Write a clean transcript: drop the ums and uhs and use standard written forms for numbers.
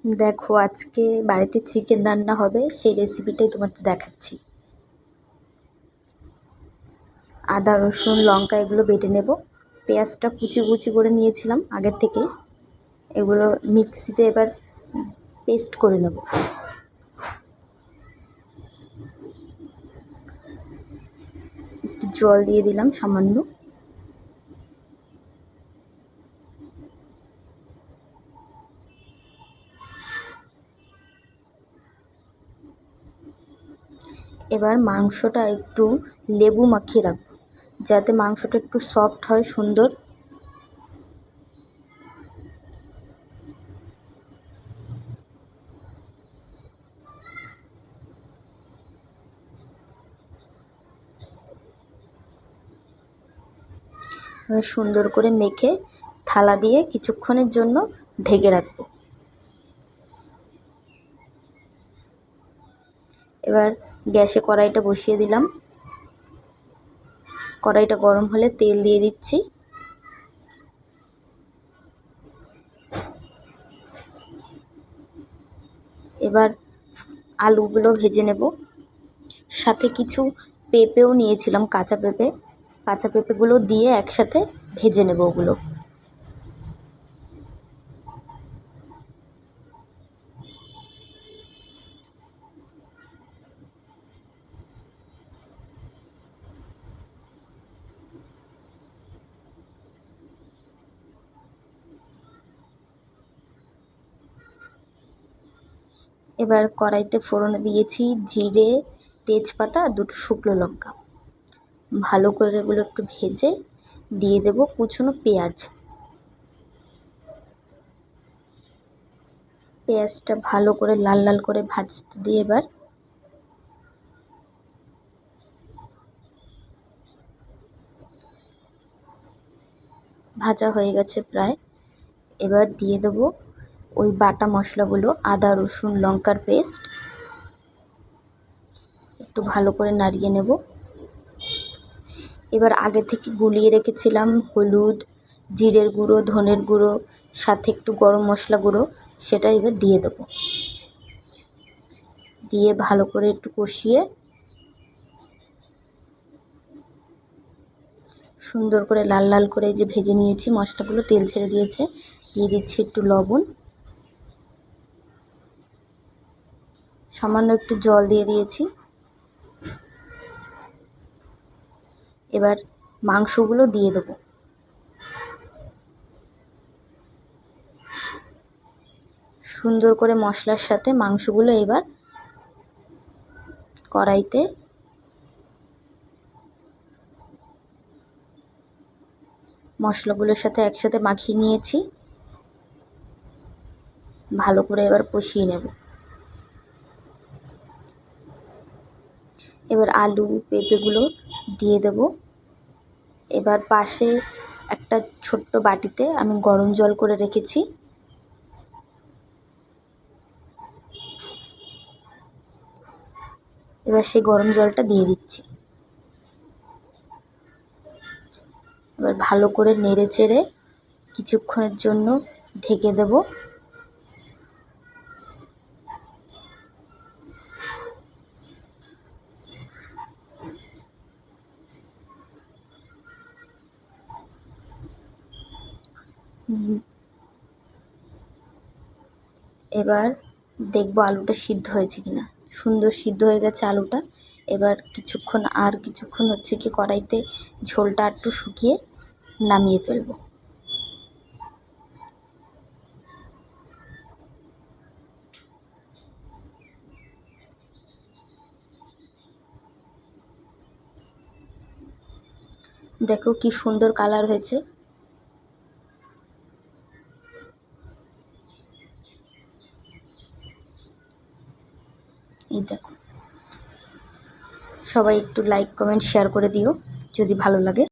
দেখো আজকে বাড়িতে চিকেন রান্না হবে, সেই রেসিপিটাই তোমাদের দেখাচ্ছি। আদা রসুন লঙ্কা এগুলো বেটে নেব। পেঁয়াজটা কুচি কুচি করে নিয়েছিলাম আগের থেকে। এগুলো মিক্সিতে এবার পেস্ট করে নেব। একটু জল দিয়ে দিলাম সামান্য। এবার মাংসটা একটু লেবু মাখিয়ে রাখবো, যাতে মাংসটা একটু সফট হয়, সুন্দর। এবার সুন্দর করে মেখে থালা দিয়ে কিছুক্ষণের জন্য ঢেকে রাখবো। এবার গ্যাসে কড়াইটা বসিয়ে দিলাম। কড়াইটা গরম হলে তেল দিয়ে দিচ্ছি। এবার আলুগুলো ভেজে নেব। সাথে কিছু পেঁপেও নিয়েছিলাম, কাঁচা পেঁপেগুলো দিয়ে একসাথে ভেজে নেব ওগুলো। এবার কড়াইতে ফোড়নে দিয়েছি জিরে, তেজপাতা আর দুটো শুকনো লঙ্কা। ভালো করে এগুলো একটু ভেজে দিয়ে দেব কুচনো পেঁয়াজ। পেঁয়াজটা ভালো করে লাল লাল করে ভাজতে দিয়ে এবার ভাজা হয়ে গেছে প্রায়। এবার দিয়ে দেব ওই বাটা মশলাগুলো, আদা রসুন লঙ্কার পেস্ট। একটু ভালো করে নাড়িয়ে নেব। এবার আগে থেকে গুলিয়ে রেখেছিলাম হলুদ, জিরের গুঁড়ো, ধনের গুঁড়ো, সাথে একটু গরম মশলা গুঁড়ো, সেটা এবার দিয়ে দেব। দিয়ে ভালো করে একটু কষিয়ে সুন্দর করে লাল লাল করে যে ভেজে নিয়েছি মশলাগুলো, তেল ছেড়ে দিয়েছে। দিয়ে দিচ্ছি একটু লবণ, সামান্য একটু জল দিয়ে দিয়েছি। এবার মাংসগুলো দিয়ে দেবো। সুন্দর করে মশলার সাথে মাংসগুলো এবার কড়াইতে মশলাগুলোর সাথে একসাথে মাখিয়ে নিয়েছি। ভালো করে এবার কষিয়ে নেব। এবার আলু পেঁপেগুলো দিয়ে দেব। এবার পাশে একটা ছোট্ট বাটিতে আমি গরম জল করে রেখেছি। এবার সেই গরম জলটা দিয়ে দিচ্ছি। এবার ভালো করে নেড়ে চেড়ে কিছুক্ষণের জন্য ঢেকে দেব। এবার দেখব আলুটা সিদ্ধ হয়েছে কিনা। সুন্দর সিদ্ধ হয়ে গেছে আলুটা। এবার কিছুক্ষণ হচ্ছে কি কড়াইতে ঝোলটা একটু শুকিয়ে নামিয়ে ফেলবো। দেখো কি সুন্দর কালার হয়েছে। এই দেখো, সবাই একটু লাইক কমেন্ট শেয়ার করে দিও যদি ভালো লাগে।